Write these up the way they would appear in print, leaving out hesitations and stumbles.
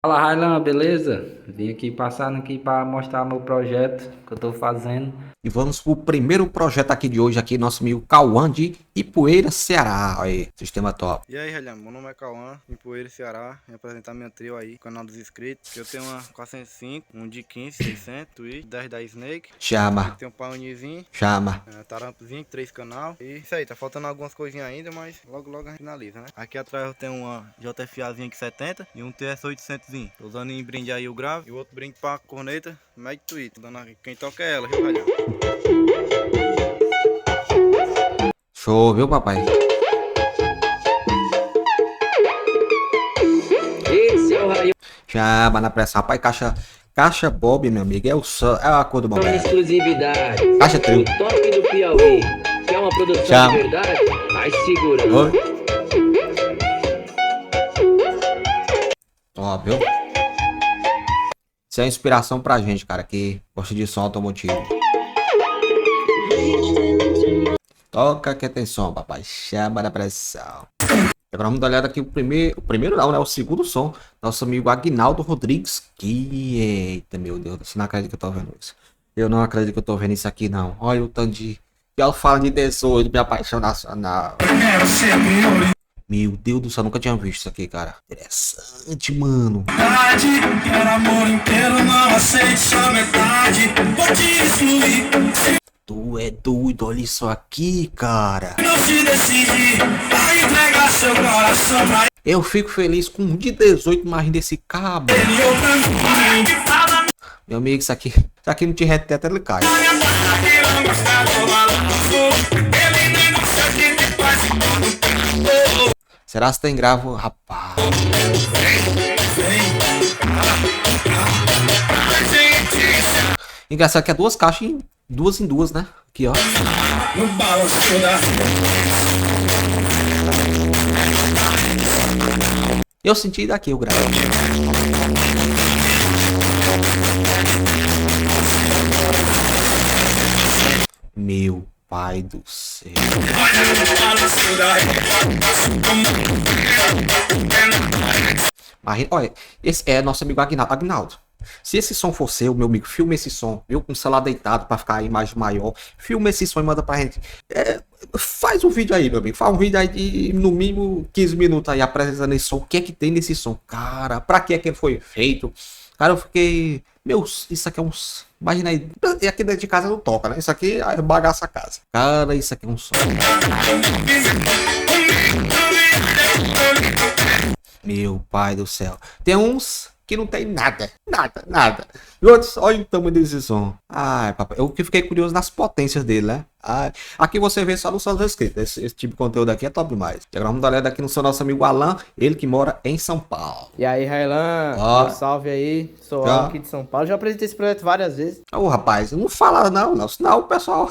Fala, Railan, beleza? Vim aqui passando aqui para mostrar meu projeto que eu tô fazendo. E vamos pro primeiro projeto aqui de hoje, aqui, nosso amigo Cauã de Ipueira, Ceará. Olha aí, sistema top. E aí, Relhão, meu nome é Cauã, em Poeira, Ceará. Vim apresentar minha trio aí, canal dos inscritos. Eu tenho uma 405, um de 15, 600, Twitch, 10 da Snake. Chama, Tem um Paunizinho, chama. Tarampozinho, 3 canal. E isso aí, tá faltando algumas coisinhas ainda, mas logo logo a gente finaliza, né? Aqui atrás eu tenho uma JFAzinha aqui 70 e um TS800zinho. Tô usando em brinde aí o grave e o outro brinde pra corneta, Mag Twitch. Dando aqui, quem toca é ela, viu, Relhão? Show, viu, papai? Esse é o Railan Chama na pressão. Rapaz, caixa Bob, meu amigo, é a cor do momento. exclusividade. Caixa trio. O top do Piauí. Quer uma produção Chama. de verdade? Vai segura. Oi. Top, viu? Isso é inspiração pra gente, cara, que gosta de som automotivo. Toca que tem som, papai. Chama na pressão. Agora vamos dar uma olhada aqui o primeiro não, né? O segundo som. Nosso amigo Aguinaldo Rodrigues. Que eita, meu Deus. Você não acredita que eu tô vendo isso. Eu não acredito que eu tô vendo isso aqui, não. Olha o tanto de... Eu falo de 18, minha paixão nacional. Meu Deus do céu, nunca tinha visto isso aqui, cara. Interessante, mano. Quero amor inteiro, não aceite só metade. Vou te excluir. Tu é doido, olha isso aqui, cara. Não se decide, vai entregar seu coração pra Eu fico feliz com um de 18 imagens desse cabo. ele ou pra mim. Meu amigo, isso aqui não te reteta, ele cai. Ele não gosta do maluco. Ele nem gosta de ter quase todo. Será que tem gravo? Rapaz. Engraçado que é duas caixas em duas, né? Aqui, ó. No balanço da Eu senti daqui o gravo. Meu pai do céu. balanço da Mas, olha, esse é nosso amigo Aguinaldo. Aguinaldo, se esse som for seu, meu amigo, filma esse som, viu? Com o celular deitado pra ficar a imagem maior. Filma esse som e manda pra gente. Faz um vídeo aí, meu amigo. Faz um vídeo aí de no mínimo 15 minutos aí apresentando esse som. O que é que tem nesse som? Cara, pra que é que ele foi feito? Cara, eu fiquei. Meu, isso aqui é um. Imagina aí. E aqui dentro de casa não toca, né? Isso aqui é bagaça a casa. Cara, isso aqui é um som. Meu pai do céu. Tem uns que não tem nada. Nada. E outros, olha o tamanho desse som. Ai, papai. Eu que fiquei curioso nas potências dele, né? Ai, aqui você vê só no som escrito. Esse tipo de conteúdo aqui é top demais. Agora vamos dar uma olhada aqui no seu nosso amigo Alan. Ele que mora em São Paulo. E aí, Railan, Ó. um salve aí. Sou Já. Alan aqui de São Paulo. Já apresentei esse projeto várias vezes. Ô, rapaz, não fala não. Senão o pessoal...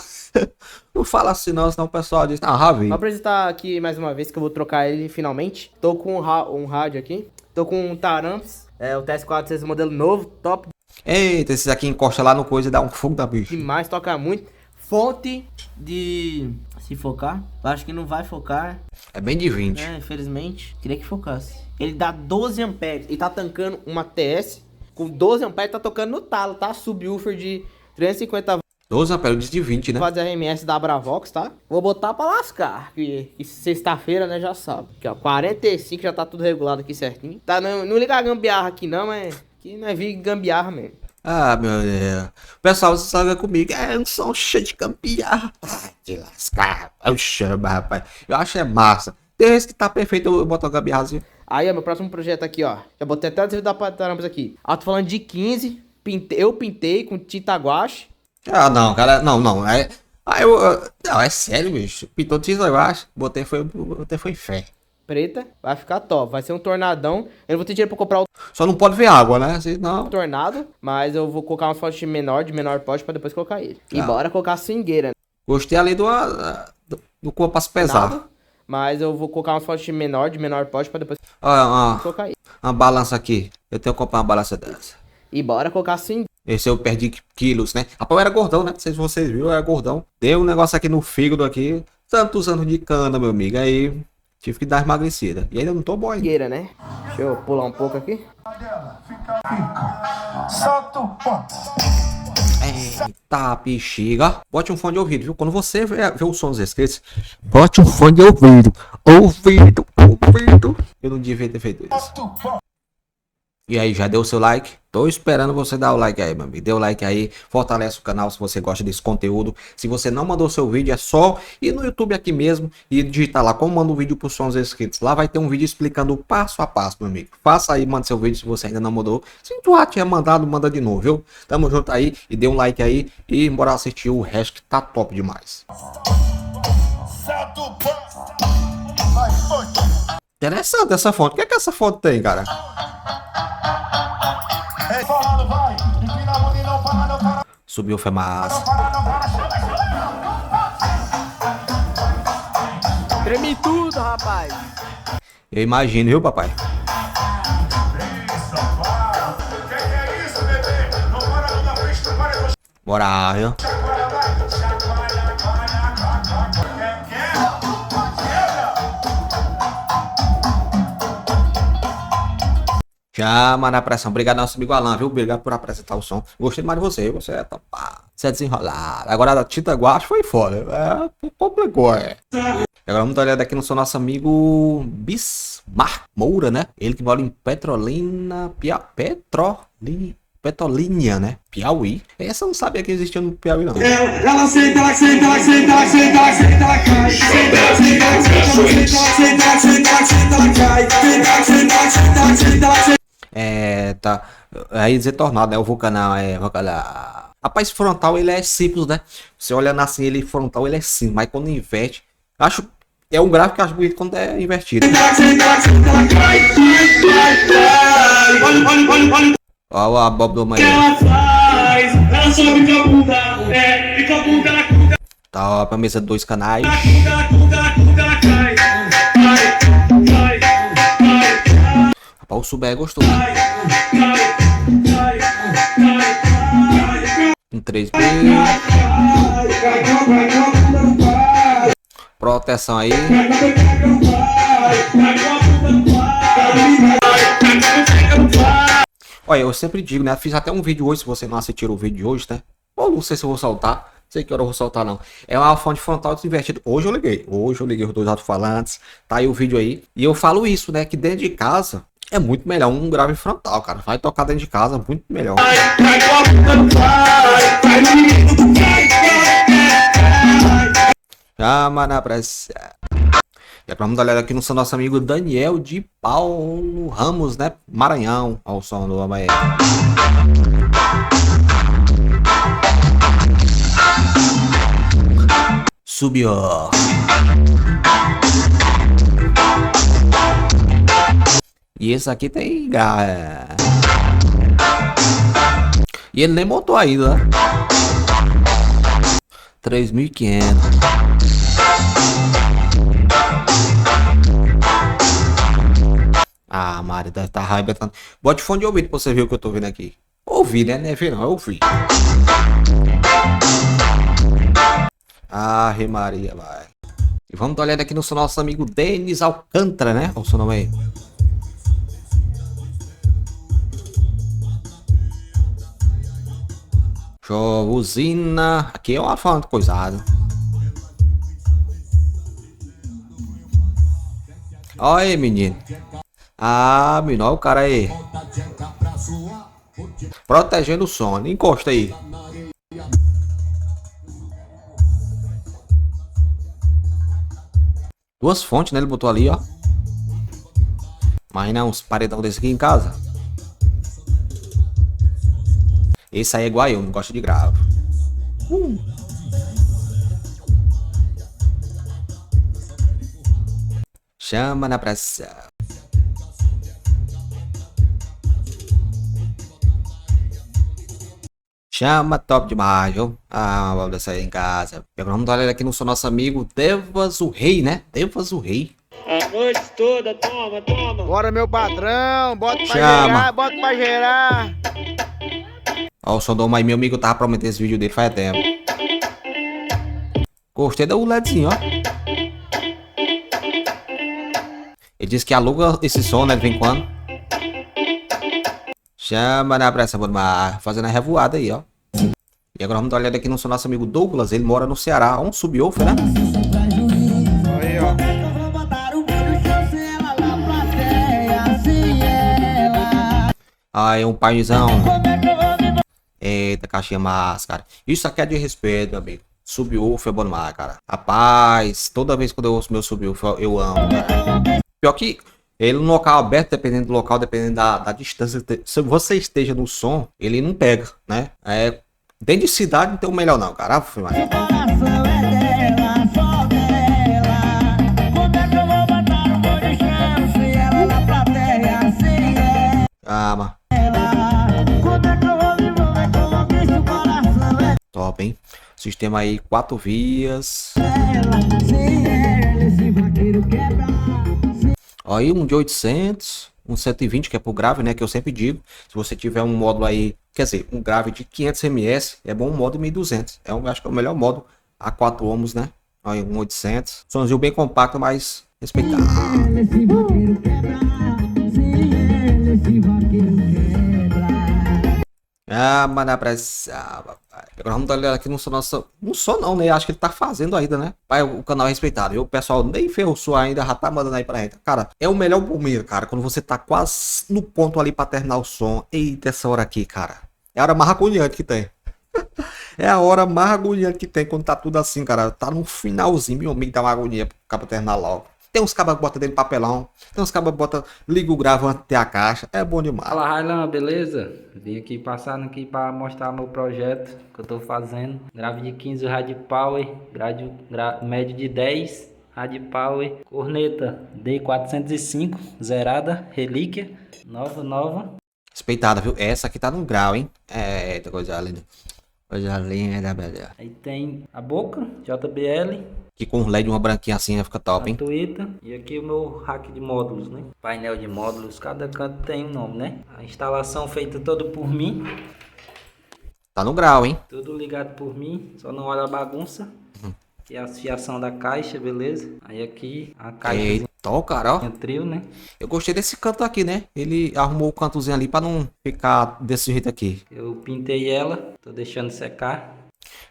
não fala assim não, senão o pessoal diz... Ah, Ravi. Vou apresentar aqui mais uma vez que eu vou trocar ele finalmente. Tô com um rádio aqui. Tô com um Taramps. O TS400 modelo novo, top Eita, esses aqui encosta lá no coisa e dá um fogo da bicha. demais, toca muito. Fonte de... Se focar, eu acho que não vai focar, É bem de 20. infelizmente. Queria que focasse. Ele dá 12 amperes. Ele tá tancando uma TS com 12 amperes, tá tocando no talo, tá? Subwoofer de 350 12 amperes de 20, né? fazer RMS da Bravox, tá? Vou botar pra lascar, que sexta-feira, né, já sabe. Aqui, ó, 45 já tá tudo regulado aqui certinho. Tá, não liga a gambiarra aqui não, mas aqui não é vir gambiarra mesmo. Ah, meu Deus. O pessoal se salga comigo. É um som cheio de campear. Ai, de lascar. Eu chamo, rapaz. Eu acho é massa. Desde que tá perfeito, eu boto a gambiarrazinha. Aí, ó, meu próximo projeto aqui, ó. Já botei até o adesivo da Tarampas aqui. Tô falando de 15, eu pintei com tinta guache. Ah, não, cara. Não. Não, é sério, bicho. Pintou tinta, eu acho. Botei foi fé. Preta, vai ficar top. Vai ser um tornadão. Eu não vou ter dinheiro pra comprar o Só não pode ver água, né? Senão... tornado, mas eu vou colocar umas fotos de menor porte pra depois colocar ele. E Ah. bora colocar a swingueira, né? Gostei ali do compasso pesar. Nada, mas eu vou colocar umas fotos de menor porte pra depois Olha, colocar ele. uma balança aqui. Eu tenho que comprar uma balança dessa. E bora colocar a swingueira. Esse eu perdi quilos, né? Rapaz, eu era gordão, né? Não sei se vocês viram, eu era gordão. Deu um negócio aqui no fígado aqui. Tantos anos de cana, meu amigo. Aí Tive que dar emagrecida. E ainda não tô bom ainda. Fogueira, né? Deixa eu pular um pouco aqui. Solta o pó. Eita, bexiga. Bote um fone de ouvido, viu? Quando você vê os sons escritos, bote um fone de ouvido. Ouvido. Eu não devia ter feito isso. E aí, já deu o seu like? Tô esperando você dar o like aí, meu amigo. Dê o like aí, fortalece o canal se você gosta desse conteúdo. Se você não mandou seu vídeo, é só ir no YouTube aqui mesmo e digitar lá como manda um vídeo pros sons inscritos. Lá vai ter um vídeo explicando o passo a passo, meu amigo. Faça aí, manda seu vídeo se você ainda não mandou. Se tu tiver mandado, manda de novo, viu? Tamo junto aí e dê um like aí e bora assistir o resto que tá top demais. Solta o pó. Vai, fonte. Interessante essa fonte. O que é que essa fonte tem, cara? Falando, vai. Empina a bunda e não para, não para. Subiu, foi massa. Treme tudo, rapaz. Eu imagino, viu, papai? Que é isso, bebê? Não para toda vez, não para. Bora, viu? Chacoalha, vai. Chacoalha, Chama na pressão. Obrigado, nosso amigo Alan, viu? Obrigado por apresentar o som. Gostei demais de você. Você é topado. Você é desenrolado. Agora a Tita Guache foi foda. Complicou, é. Agora vamos dar uma olhada aqui no seu nosso amigo Bismarck Moura, né? Ele que mora em Petrolina, Petrolínia, né? Piauí. Essa eu não sabia que existia no Piauí, não. ela senta, ela senta, ela senta, ela senta, ela senta, ela cai. Senta, ela senta, ela senta, ela senta, ela senta, ela senta, ela cai. Senta, ela senta, ela senta, ela senta, ela senta. Tá. Aí dizer tornado, né? O vulcanão Rapaz, frontal ele é simples, né? Você olhando assim, ele frontal ele é simples, mas quando inverte, acho. É um gráfico que eu acho bonito quando é invertido. Olha a Bob do Maia. Ela sobe com a bunda, e com a bunda ela cuda, Tá, ó, pra mesa de 2 canais. ela cai. Cai. Rapaz, o Subé gostou. Um 3B. Proteção aí. Olha, eu sempre digo, né? Fiz até um vídeo hoje, se você não assistiu o vídeo de hoje, né? Ou não sei se eu vou soltar. Não sei que hora eu vou soltar, não. É uma fonte frontal desinvertida. Hoje eu liguei os dois alto-falantes. Tá aí o vídeo aí. E eu falo isso, né? Que dentro de casa é muito melhor um grave frontal, cara. Vai tocar dentro de casa, muito melhor. Chama na pressa. E é pra dar uma olhada aqui no nosso amigo Daniel de Paulo Ramos, né? Maranhão. Olha o som do homem aí. Subiu. E esse aqui tem gás. E ele nem montou ainda, né? 3.500. Ah, Mário, deve estar arrebentando. Bote fone de ouvido pra você ver o que eu tô vendo aqui. Ouvi, né? Não é ver não, eu ouvi. Ah, Maria, vai. E vamos dar uma olhada aqui no nosso amigo Denis Alcântara, né? Olha o seu nome aí. Show, usina. Aqui é uma fã de coisada. Olha aí, menino. Ah, menino, olha o cara aí. Protegendo o som. Encosta aí. Duas fontes, né? Ele botou ali, ó. Imagina uns paredão desse aqui em casa. Esse aí é igual eu, não gosto de grave. Chama na pressão. Chama top demais, viu? Ah, vamos descer aí em casa. Vamos dar uma olhada aqui no nosso amigo Devas o Rei, né? Devas o Rei. A noite toda, toma. Bora, meu patrão, bota pra Chama. gerar, bota pra gerar. Ó, o som do meu amigo tava prometendo esse vídeo dele faz tempo. Gostei do LEDzinho, ó. Ele disse que aluga esse som, né, de vez em quando. Chama na pressa, mas fazendo a revoada aí, ó. E agora vamos dar uma olhada aqui no seu nosso amigo Douglas. Ele mora no Ceará, um subwoofer, né? Aí, ó. Aí, um paizão. Eita, caixinha massa, cara. Isso aqui é de respeito, meu amigo. Subwoofer é bom demais, cara. Rapaz, toda vez que eu ouço meu subwoofer, eu amo, cara. Pior que ele no local aberto, dependendo do local, dependendo da distância, se você esteja no som, ele não pega, né? Dentro de cidade não tem o melhor não, cara. Calma. Top, hein? Sistema aí, 4 vias. Aí um de 800, um 120 que é pro grave, né? Que eu sempre digo. Se você tiver um módulo aí, quer dizer, um grave de 500 ms, é bom um módulo 1200. Acho que é o melhor módulo a 4 ohms, né? Aí um 800. Somzinho bem compacto, mas respeitável. Ah, mas na pressa, papai. Agora vamos dar uma olhada aqui no som nosso. Não só não, né? Acho que ele tá fazendo ainda, né? Pai, o canal é respeitado. E o pessoal nem ferrou ainda, já tá mandando aí pra gente. Cara, é o melhor momento, cara. Quando você tá quase no ponto ali pra terminar o som. Eita, essa hora aqui, cara. É a hora mais agoniante que tem. É a hora mais agoniante que tem quando tá tudo assim, cara. Tá no finalzinho, meu amigo, dá uma agonia pro cabo terminar logo. Tem uns cabas que botam dentro de papelão. Tem uns cabas que botam, liga o grave antes de ter a caixa. É bom demais. Fala, Railan, beleza? Vim aqui passando aqui para mostrar meu projeto que eu tô fazendo. Grave de 15 Rad Power, médio de 10 Rad Power, corneta D405 zerada, relíquia, nova. Respeitada, viu? Essa aqui tá no grau, hein? Eita, coisa linda. Coisa linda, beleza. Aí tem a boca, JBL. Que com os LED uma branquinha assim fica top, hein? Twitter. E aqui o meu rack de módulos, né? Painel de módulos, cada canto tem um nome, né? A instalação feita toda por mim. Tá no grau, hein? Tudo ligado por mim, só não olha a bagunça. Aqui é a fiação da caixa, beleza? Aí aqui a caixa. Eita, cara, ó. Trio, né? Eu gostei desse canto aqui, né? Ele arrumou o cantozinho ali pra não ficar desse jeito aqui. Eu pintei ela, tô deixando secar.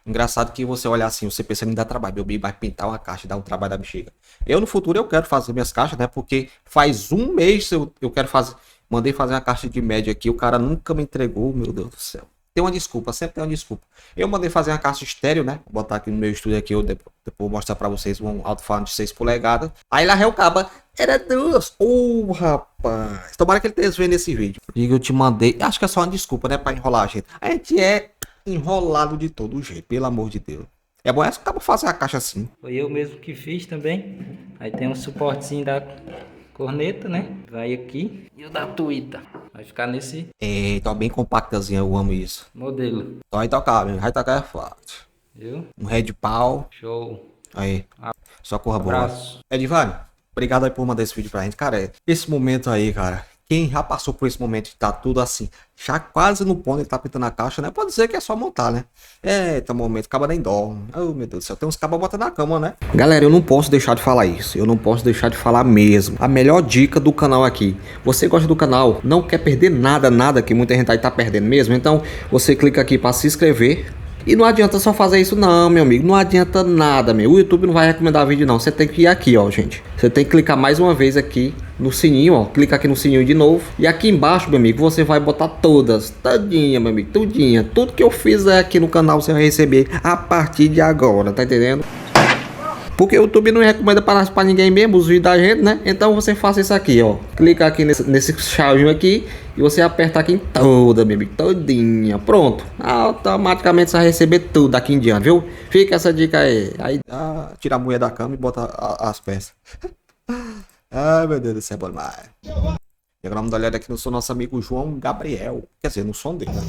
Engraçado que você olhar assim, você pensa em dar trabalho. Meu bicho vai pintar uma caixa, dar um trabalho da bexiga. Eu no futuro eu quero fazer minhas caixas, né? Porque faz um mês eu quero fazer. Mandei fazer uma caixa de média aqui, o cara nunca me entregou, meu Deus do céu. Tem uma desculpa, sempre tem uma desculpa. Eu mandei fazer uma caixa estéreo, né? Vou botar aqui no meu estúdio aqui, eu depois vou mostrar pra vocês um alto-falante de 6 polegadas. Aí lá o caba, era 2. Rapaz. Tomara que ele esteja vendo esse vídeo. E eu te mandei, acho que é só uma desculpa, né? Pra enrolar a gente. A gente é enrolado de todo jeito, pelo amor de Deus. É bom essa que acaba fazer a caixa assim. Foi eu mesmo que fiz também. Aí tem um suportezinho da corneta, né? Vai aqui. E o da Twitter. Vai ficar nesse Eita, bem compactazinho, eu amo isso. modelo. Então vai tocar, meu. Vai tocar é forte. Viu? Um red pau. Show. Aí. Só corra boa. Abraço. Edivário, obrigado aí por mandar esse vídeo pra gente. Cara, esse momento aí, cara. Quem já passou por esse momento de tá tudo assim, já quase no ponto, ele tá pintando a caixa, né? Pode dizer que é só montar, né? Eita, momento, acaba nem dorme. Oh, meu Deus do céu, tem uns cabas botando na cama, né? Galera, eu não posso deixar de falar isso. Eu não posso deixar de falar mesmo. A melhor dica do canal aqui. Você gosta do canal, não quer perder nada, que muita gente aí tá perdendo mesmo. Então, você clica aqui pra se inscrever. E não adianta só fazer isso não, meu amigo. Não adianta nada, meu. O YouTube não vai recomendar vídeo não. Você tem que ir aqui, ó, gente. Você tem que clicar mais uma vez aqui no sininho, ó. Clica aqui no sininho de novo. E aqui embaixo, meu amigo, você vai botar todas. Todinha, meu amigo. Tudinha. Tudo que eu fizer aqui no canal você vai receber a partir de agora. Tá entendendo? Porque o YouTube não recomenda pra ninguém mesmo os vídeos da gente, né? Então você faça isso aqui, ó. Clica aqui nesse chavinho aqui e você aperta aqui em toda, meu amigo, todinha. Pronto. Automaticamente você vai receber tudo daqui em diante, viu? Fica essa dica aí. Aí tira a mulher da cama e bota as peças. Ai, meu Deus do céu, bom demais. E agora vamos dar uma olhada aqui no nosso amigo João Gabriel. Quer dizer, no som dele, né?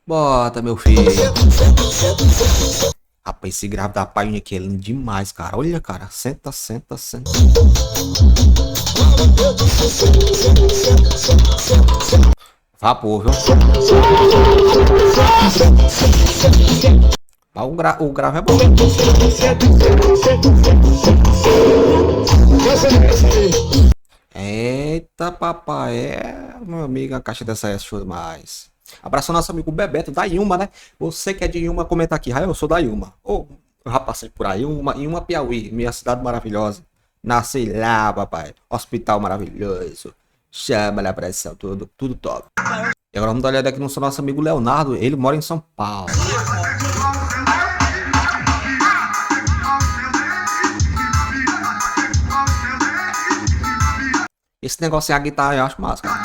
Bota, meu filho. Rapaz, esse grave da Pioneer aqui é lindo demais, cara. Olha, cara. Senta. Vou Vapor, viu? Mas o grave é bom. Eita, papai, meu amigo, a caixa dessa é show demais. Abraço ao nosso amigo Bebeto, da Yuma, né? Você que é de Yuma, comenta aqui. Eu sou da Yuma. Eu já passei por aí, Yuma, Piauí, minha cidade maravilhosa. Nasci lá, papai. Hospital maravilhoso. Chama lá pressão, tudo top. E agora vamos dar uma olhada aqui no nosso amigo Leonardo. Ele mora em São Paulo. Esse negócio é a guitarra, eu acho massa, cara.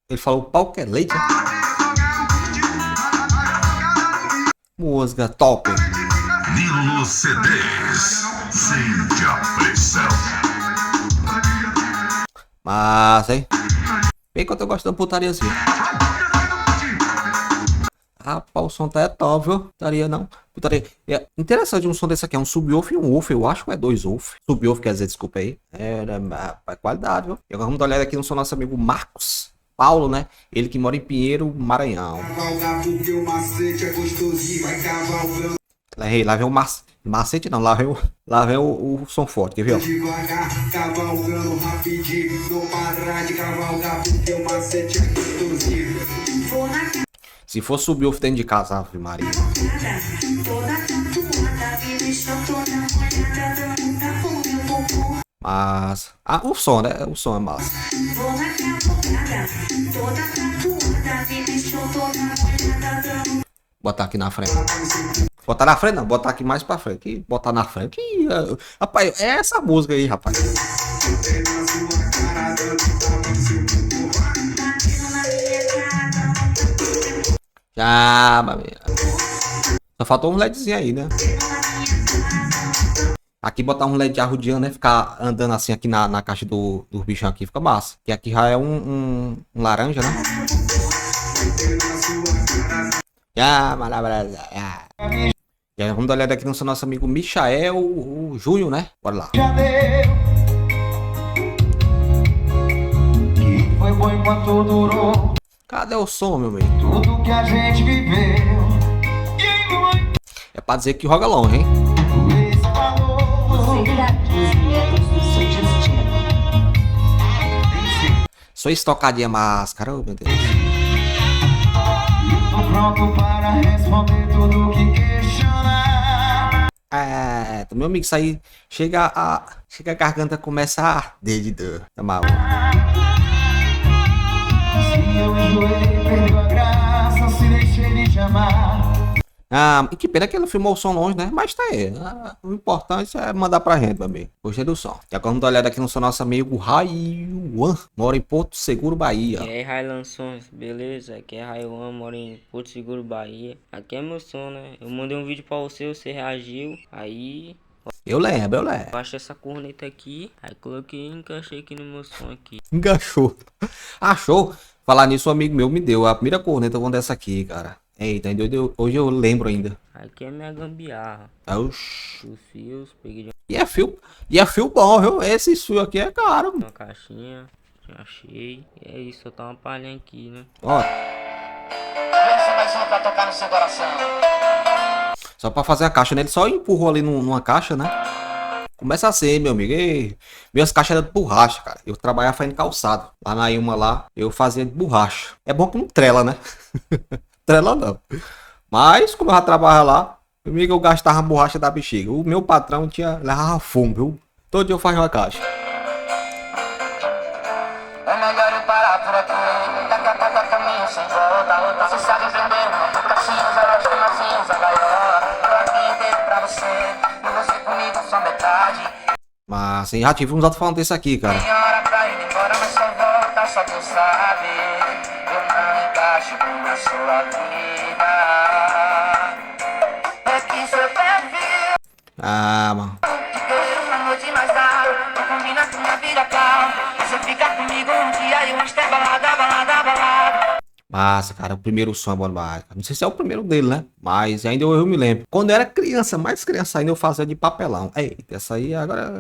Ele falou pau que é leite, né? Música top. Nilo CDs. Sente a pressão. Mas, hein? Bem que eu tô gostando de putariazinha. Rapaz, o som tá top, viu? Putaria não. Putaria. É interessante um som desse aqui. É um subwoofer e um woofer. Eu acho que é 2 woofer. Subwoofer quer dizer, desculpa aí. É qualidade, viu? E agora vamos dar uma olhada aqui no som do nosso amigo Marcos Paulo, né? Ele que mora em Pinheiro, Maranhão. Lá vem o macete não, lá vem o som forte, quer ver? Ó. Se for subir o dentro de casa, Ave Maria. Mas... o som, né? O som é massa. Botar aqui na frente. Botar na frente não, botar aqui mais pra frente. Que botar na frente. Rapaz, é essa música aí, rapaz. Já, só faltou um LEDzinho aí, né? Aqui botar um LED arrodeando, né? Ficar andando assim aqui na caixa do bichão aqui, fica massa. Que aqui já é um laranja, né? Já, maravilha. E aí, vamos dar uma olhada aqui no nosso amigo Michael, o Júnior, né? Bora lá. Que foi bom enquanto durou. Cadê o som, meu amigo? Tudo que a gente viveu. É pra dizer que roga longe, hein? Esse valor. Só estocadinha máscara, oh, meu Deus. Tô pronto para responder tudo que questionar. Meu amigo, isso aí chega a garganta começa a arder de dor. Tá maluco. Se eu enjoei, perdeu a graça. Se deixei de te amar. E que pena que ele filmou o som longe, né? Mas tá aí. O importante é mandar pra gente, meu amigo. Gostei do som. E agora vamos dar uma olhada aqui no som nosso amigo Raiwan. Mora em Porto Seguro, Bahia. E aí, Railan Sons, beleza? Aqui é Raiwan, moro em Porto Seguro, Bahia. Aqui é meu som, né? Eu mandei um vídeo pra você reagiu. Aí Eu lembro. eu achei essa corneta aqui. Aí coloquei e encaixei aqui no meu som aqui. Enganchou. Achou? Falar nisso, um amigo meu me deu a primeira corneta dessa aqui, cara. Eita, hoje eu lembro ainda. Aqui é minha gambiarra. Oxi. Os fios, peguei de E é fio bom, viu? Esse fio aqui é caro. uma caixinha. Já achei. E é isso, só tá uma palhinha aqui, né? Ó. Só pra fazer a caixa, né? Ele só empurrou ali numa caixa, né? Começa assim, meu amigo. Minhas caixas eram de borracha, cara. Eu trabalhava fazendo calçado. Lá na Ilma lá, eu fazia de borracha. É bom que não trela, né? Trela não. Mas, como eu já trabalhava lá, meu amigo, eu gastava a borracha da bexiga. O meu patrão levava fumo, viu? Todo dia eu fazia uma caixa. É melhor eu parar por aqui. Daqui a pouco é caminho sem volta. Você sabe vender muito caixinhos, elas de novinhos, a gaiola. Eu aqui inteiro pra você, e você comigo só metade. Mas, assim, já tive uns outros falando desse aqui, cara. Tem hora pra ir embora, mas só volta, só Deus sabe. Eu não encaixo na sua vida. É que seu perfil. Mano. Que quero uma noite mais tarde. Não combina com minha vida calma. Você fica comigo um dia e o resto é balada, balada, balada. Massa, cara, o primeiro som é bom demais. Não sei se é o primeiro dele, né? Mas ainda eu me lembro. Quando eu era criança, mais criança ainda, eu fazia de papelão. Eita, essa aí agora...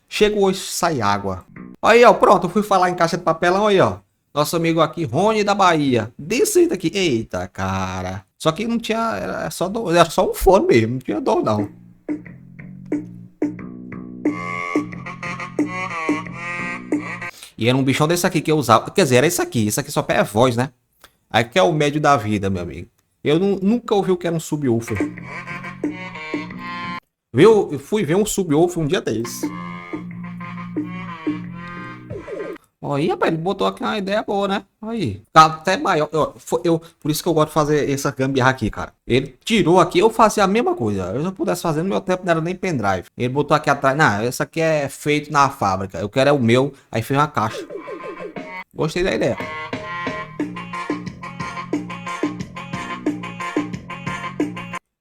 Chego hoje, sai água. Aí, ó, pronto, eu fui falar em caixa de papelão aí, ó. Nosso amigo aqui, Rony da Bahia. Desse daqui. Eita, cara. Só que não tinha, era só um fone mesmo, não tinha dor não. E era um bichão desse aqui que eu usava. Quer dizer, era esse aqui só é voz, né? Aqui é o médio da vida, meu amigo. Eu nunca ouvi o que era um subwoofer. Eu fui ver um subwoofer um dia desse. Aí, rapaz, ele botou aqui uma ideia boa, né? Aí, tá até maior. Por isso que eu gosto de fazer essa gambiarra aqui, cara. Ele tirou aqui, eu fazia a mesma coisa. Eu, se eu pudesse fazer no meu tempo, não era nem pendrive. Ele botou aqui atrás. Não, esse aqui é feito na fábrica. Eu quero é o meu. Aí fez uma caixa. Gostei da ideia.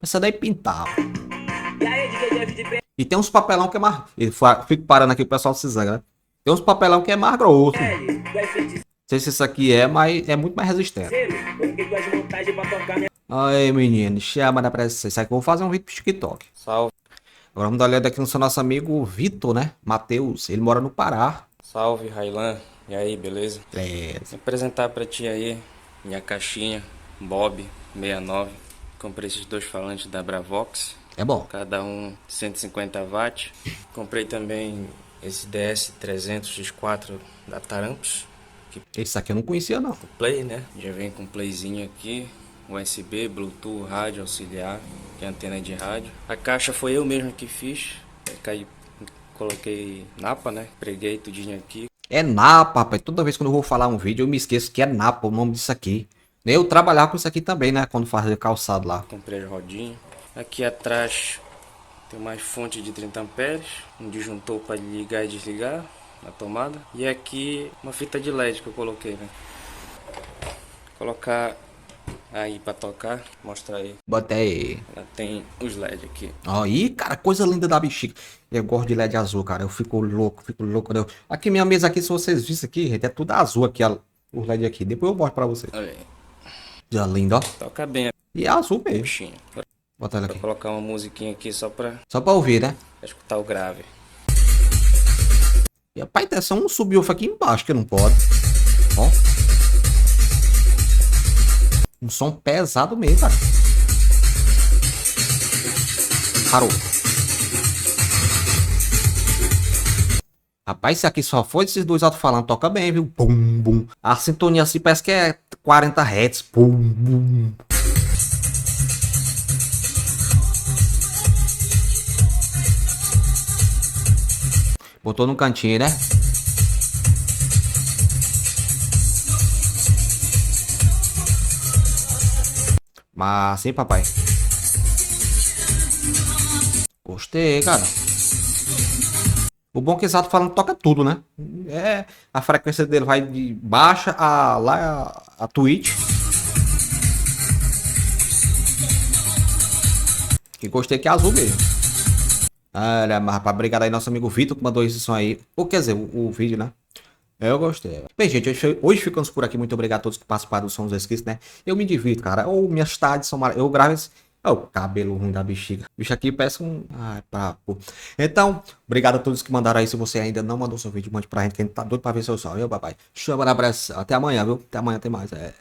Essa daí pintava. E tem uns papelão que é mais. Fico parando aqui o pessoal se zanga, né? Tem uns papelão que é mais grosso. Não sei se isso aqui é, mas é muito mais resistente. Aí, menino, chama da presença. Isso aqui eu vou fazer um vídeo pro TikTok. Salve, Agora vamos dar uma olhada aqui no nosso amigo Vitor, né? Matheus. Ele mora no Pará. salve, Railan. E aí, beleza? É. Vou apresentar pra ti aí minha caixinha Bob 69. Comprei esses dois falantes da Bravox, É bom. cada um 150 watts. Comprei também esse DS 300 X4 da Taramps, Esse aqui eu não conhecia, não. Play, né? Já vem com playzinho aqui, USB, Bluetooth, rádio auxiliar, que é antena de rádio. A caixa foi eu mesmo que fiz. Coloquei napa, né? Preguei tudinho aqui. É Napa, rapaz. Toda vez que eu vou falar um vídeo, eu me esqueço que é Napa o nome disso aqui. Eu trabalhava com isso aqui também, né? Quando fazia calçado lá. Comprei as rodinhas. Aqui atrás tem mais fonte de 30 amperes, um disjuntor para ligar e desligar na tomada. E aqui uma fita de LED que eu coloquei, né? Colocar aí para tocar, mostrar aí. Bota aí. Ela tem os LED aqui. Aí, cara, coisa linda da bexiga. Eu gosto de LED azul, cara. Eu fico louco, né? Aqui minha mesa aqui, se vocês vissem aqui, gente, é tudo azul aqui, ó. Os LED aqui. Depois eu mostro pra vocês. Olha aí. Já lindo, ó. Toca bem a E é azul mesmo. bichinha. Bota ela Vou aqui. colocar uma musiquinha aqui só pra Só pra ouvir, né? escutar o grave. E rapaz, tem só um subwoofer aqui embaixo que não pode. Ó. Um som pesado mesmo, cara. Parou. Rapaz, esse aqui só foi esses dois alto-falantes. Toca bem, viu? Bum, bum. A sintonia assim parece que é 40 Hz. Bum, bum. Botou no cantinho, né? Mas sim, papai. Gostei, cara. O bom é que esse alto-falante toca tudo, né? É, a frequência dele vai de baixa a lá a Twitch. E gostei que é azul mesmo. Olha, mas rapaz, obrigado aí nosso amigo Vitor que mandou esse som aí. Ou quer dizer, o vídeo, né? Eu gostei. Bem, gente, hoje ficamos por aqui. Muito obrigado a todos que participaram do Sons Esquecidos, né? Eu me divirto, cara. Ou minhas tardes são maravilhosas. Eu gravo esse... Oh, cabelo ruim da bexiga. O bicho aqui parece um... Ai, pô. Então, obrigado a todos que mandaram aí. Se você ainda não mandou seu vídeo, mande pra gente, que a gente tá doido pra ver seu som, viu, papai? Chama na pressa. Até amanhã, viu? Até amanhã tem mais. É.